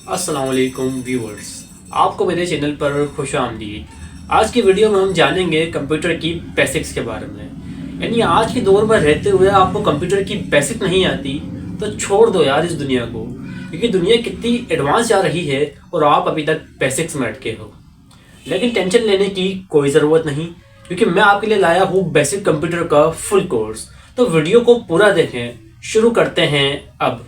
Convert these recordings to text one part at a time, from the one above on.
अस्सलाम वालेकुम व्यूअर्स, आपको मेरे चैनल पर खुश आमदीद। आज की वीडियो में हम जानेंगे कंप्यूटर की बेसिक्स के बारे में। यानी आज के दौर में रहते हुए आपको कंप्यूटर की बेसिक नहीं आती तो छोड़ दो यार इस दुनिया को, क्योंकि दुनिया कितनी एडवांस जा रही है और आप अभी तक बेसिक्स में अटके हो। लेकिन टेंशन लेने की कोई ज़रूरत नहीं, क्योंकि मैं आपके लिए लाया हूँ बेसिक कंप्यूटर का फुल कोर्स। तो वीडियो को पूरा देखें। शुरू करते हैं अब।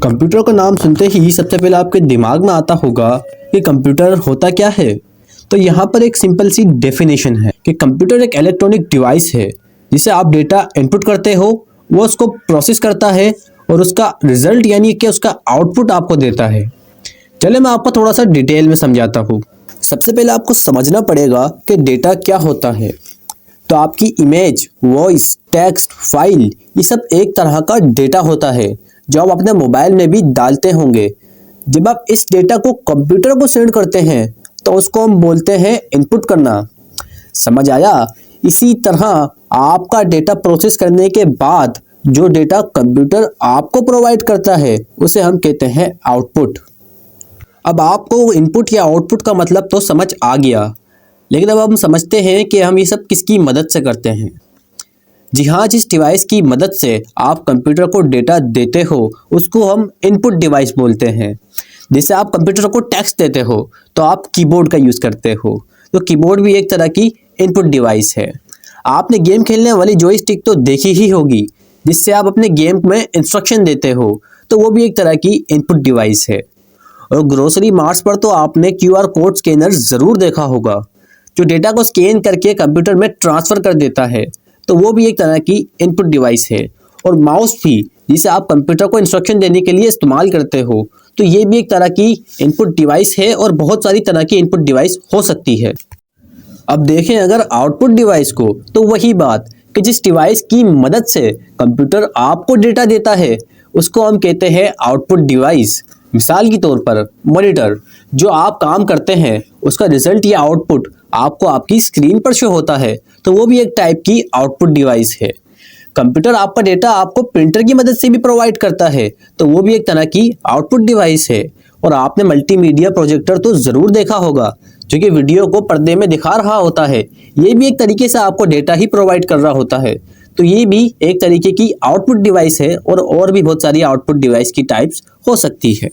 कंप्यूटर का नाम सुनते ही सबसे पहले आपके दिमाग में आता होगा कि कंप्यूटर होता क्या है। तो यहाँ पर एक सिंपल सी डेफिनेशन है कि कंप्यूटर एक इलेक्ट्रॉनिक डिवाइस है जिसे आप डेटा इनपुट करते हो, वो उसको प्रोसेस करता है और उसका रिजल्ट यानी कि उसका आउटपुट आपको देता है। चले मैं आपको थोड़ा सा डिटेल में समझाता हूँ। सबसे पहले आपको समझना पड़ेगा कि डेटा क्या होता है। तो आपकी इमेज, वॉइस, टेक्स्ट, फाइल, ये सब एक तरह का डेटा होता है जो आप अपने मोबाइल में भी डालते होंगे। जब आप इस डेटा को कंप्यूटर को सेंड करते हैं तो उसको हम बोलते हैं इनपुट करना। समझ आया? इसी तरह आपका डेटा प्रोसेस करने के बाद जो डेटा कंप्यूटर आपको प्रोवाइड करता है उसे हम कहते हैं आउटपुट। अब आपको इनपुट या आउटपुट का मतलब तो समझ आ गया, लेकिन अब हम समझते हैं कि हम ये सब किसकी मदद से करते हैं। जी हाँ, जिस डिवाइस की मदद से आप कंप्यूटर को डेटा देते हो उसको हम इनपुट डिवाइस बोलते हैं। जैसे आप कंप्यूटर को टेक्स्ट देते हो तो आप कीबोर्ड का यूज़ करते हो, तो कीबोर्ड भी एक तरह की इनपुट डिवाइस है। आपने गेम खेलने वाली जॉयस्टिक तो देखी ही होगी, जिससे आप अपने गेम में इंस्ट्रक्शन देते हो, तो वो भी एक तरह की इनपुट डिवाइस है। और ग्रोसरी मार्ट्स पर तो आपने क्यूआर कोड स्कैनर ज़रूर देखा होगा, जो डेटा को स्कैन करके कंप्यूटर में ट्रांसफ़र कर देता है, तो वो भी एक तरह की इनपुट डिवाइस है। और माउस भी, जिसे आप कंप्यूटर को इंस्ट्रक्शन देने के लिए इस्तेमाल करते हो, तो ये भी एक तरह की इनपुट डिवाइस है और बहुत सारी तरह की इनपुट डिवाइस हो सकती है। अब देखें अगर आउटपुट डिवाइस को, तो वही बात कि जिस डिवाइस की मदद से कंप्यूटर आपको डेटा देता है उसको हम कहते हैं आउटपुट डिवाइस। मिसाल के तौर पर मॉनिटर, जो आप काम करते हैं उसका रिजल्ट या आउटपुट आपको आपकी स्क्रीन पर शो होता है, तो वो भी एक टाइप की आउटपुट डिवाइस है। कंप्यूटर आपका डेटा आपको प्रिंटर की मदद से भी प्रोवाइड करता है, तो वो भी एक तरह की आउटपुट डिवाइस है। और आपने मल्टीमीडिया प्रोजेक्टर तो ज़रूर देखा होगा, जो कि वीडियो को पर्दे में दिखा रहा होता है। ये भी एक तरीके से आपको डेटा ही प्रोवाइड कर रहा होता है, तो ये भी एक तरीके की आउटपुट डिवाइस है। और भी बहुत सारी आउटपुट डिवाइस की टाइप्स हो सकती है।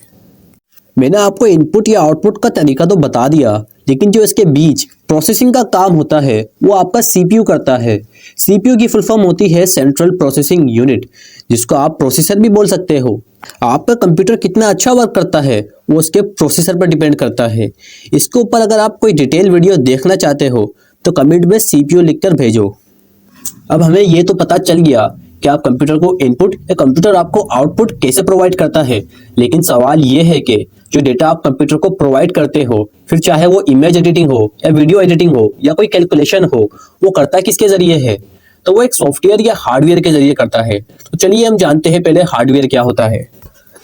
मैंने आपको इनपुट या आउटपुट का तरीका तो बता दिया, लेकिन जो इसके बीच प्रोसेसिंग का काम होता है वो आपका सीपीयू करता है। सीपीयू की फुल फॉर्म होती है सेंट्रल प्रोसेसिंग यूनिट, जिसको आप प्रोसेसर भी बोल सकते हो। आपका कंप्यूटर कितना अच्छा वर्क करता है वो उसके प्रोसेसर पर डिपेंड करता है। इसके ऊपर अगर आप कोई डिटेल वीडियो देखना चाहते हो तो कमेंट में सीपीयू लिखकर भेजो। अब हमें ये तो पता चल गया कि आप कंप्यूटर को इनपुट या कंप्यूटर आपको आउटपुट कैसे प्रोवाइड करता है, लेकिन सवाल ये है कि जो डेटा आप कंप्यूटर को प्रोवाइड करते हो, फिर चाहे वो इमेज एडिटिंग हो या वीडियो एडिटिंग हो या कोई कैलकुलेशन हो, वो करता किसके जरिए है? तो वो एक सॉफ्टवेयर या हार्डवेयर के जरिए करता है। तो चलिए हम जानते हैं पहले हार्डवेयर क्या होता है।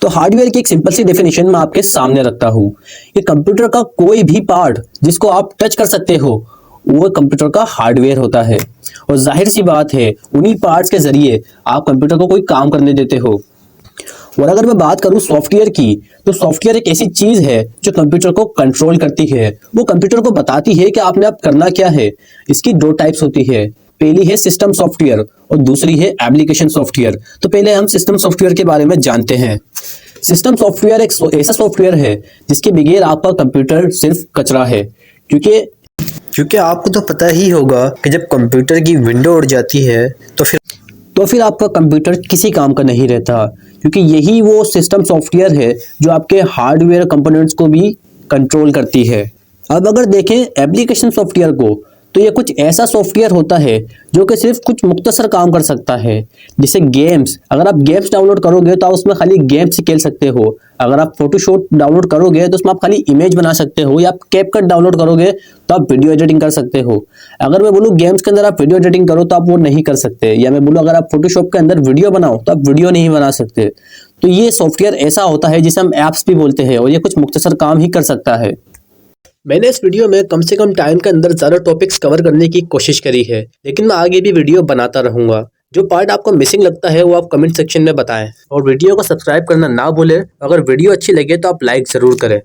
तो हार्डवेयर की एक सिंपल सी डेफिनेशन मैं आपके सामने रखता हूँ कि कंप्यूटर का कोई भी पार्ट जिसको आप टच कर सकते हो वो कंप्यूटर का हार्डवेयर होता है। और जाहिर सी बात है, उन्हीं पार्ट्स के जरिए आप कंप्यूटर को कोई काम करने देते हो। और अगर मैं बात करूं सॉफ्टवेयर की, तो सॉफ्टवेयर एक ऐसी चीज है जो कंप्यूटर को कंट्रोल करती है। वो कंप्यूटर को बताती है कि आपने अब करना क्या है। इसकी दो टाइप्स होती है, पहली है सिस्टम सॉफ्टवेयर और दूसरी है एप्लीकेशन सॉफ्टवेयर। तो पहले हम सिस्टम सॉफ्टवेयर के बारे में जानते हैं। सिस्टम सॉफ्टवेयर एक ऐसा सॉफ्टवेयर है जिसके बगैर आपका कंप्यूटर सिर्फ कचरा है। क्योंकि आपको तो पता ही होगा कि जब कंप्यूटर की विंडो उड़ जाती है तो फिर आपका कंप्यूटर किसी काम का नहीं रहता, क्योंकि यही वो सिस्टम सॉफ्टवेयर है जो आपके हार्डवेयर कंपोनेंट्स को भी कंट्रोल करती है। अब अगर देखें एप्लीकेशन सॉफ्टवेयर को, तो ये कुछ ऐसा सॉफ्टवेयर होता है जो कि सिर्फ कुछ मुख्तसर काम कर सकता है। जैसे गेम्स, अगर आप गेम्स डाउनलोड करोगे तो आप उसमें खाली गेम्स खेल सकते हो। अगर आप फोटोशॉप डाउनलोड करोगे तो उसमें आप खाली इमेज बना सकते हो, या आप कैपकट डाउनलोड करोगे तो आप वीडियो एडिटिंग कर सकते हो। अगर मैं बोलूँ गेम्स के अंदर आप वीडियो एडिटिंग करो तो आप वो नहीं कर सकते, या मैं बोलूँ अगर आप फोटोशॉप के अंदर वीडियो बनाओ तो आप वीडियो नहीं बना सकते। तो ये सॉफ्टवेयर ऐसा होता है जिसे हम ऐप्स भी बोलते हैं, और ये कुछ मुख्तसर काम ही कर सकता है। मैंने इस वीडियो में कम से कम टाइम के अंदर ज़्यादा टॉपिक्स कवर करने की कोशिश करी है, लेकिन मैं आगे भी वीडियो बनाता रहूँगा। जो पार्ट आपको मिसिंग लगता है वो आप कमेंट सेक्शन में बताएं और वीडियो को सब्सक्राइब करना ना भूलें। अगर वीडियो अच्छी लगे तो आप लाइक ज़रूर करें।